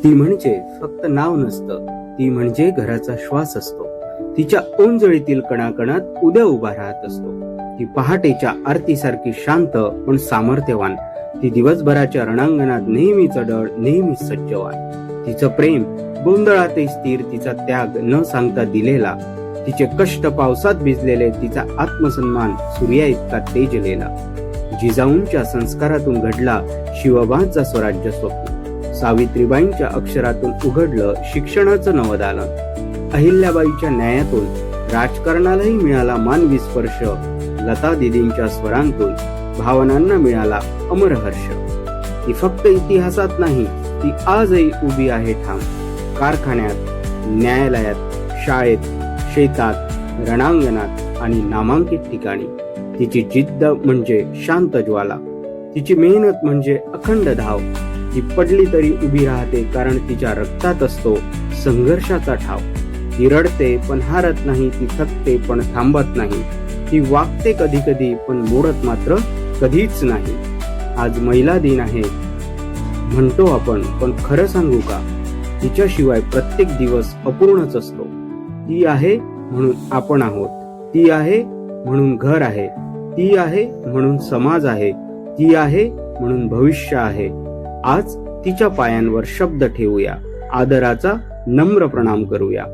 ती म्हणजे फक्त नाव नसतं, ती म्हणजे घराचा श्वास असतो. तिच्या ओंजळीतील कणाकणात उद्या उभा राहत असतो. ती पहाटेच्या आरतीसारखी शांत पण सामर्थ्यवान. ती दिवसभराच्या रणांगणात नेहमी चढळ, नेहमी सज्जवान. तिचं प्रेम गोंधळातही स्थिर, तिचा त्याग न सांगता दिलेला, तिचे कष्ट पावसात भिजलेले, तिचा आत्मसन्मान सूर्या इतका तेजलेला. जिजाऊंच्या संस्कारातून घडला शिवबांचा स्वराज्य स्वप्न. सावित्रीबाईंच्या अक्षरातून उघडलं शिक्षणाचं नवदालन. अहिल्याबाईच्या न्यायातून राजकारणालाही मिळाला मानवी स्पर्श. लता दिदींच्या स्वरांतून भावनांना मिळाला अमर हर्ष. ती फक्त इतिहासात नाही, ती आजही उभी आहे ठाम. कारखान्यात, न्यायालयात, शाळेत, शेतात, रणांगणात आणि नामांकित ठिकाणी. तिची जिद्द म्हणजे शांत ज्वाला, तिची मेहनत म्हणजे अखंड धाव. ती पडली तरी उभी राहते, कारण तिच्या रक्तात असतो संघर्षाचा ठाव. ती रडते पण हारत नाही, ती थकते पण थांबत नाही. ती वागते कधी कधी पण मोडत मात्र कधीच नाही. आज महिला दिन आहे म्हणतो आपण, पण खरं सांगू का, तिच्याशिवाय प्रत्येक दिवस अपूर्णच असतो. ती आहे म्हणून आपण आहोत, ती आहे म्हणून घर आहे, ती आहे म्हणून समाज आहे, ती आहे म्हणून भविष्य आहे. आज तिच्या पायांवर शब्द ठेवूया, आदराचा नम्र प्रणाम करूया.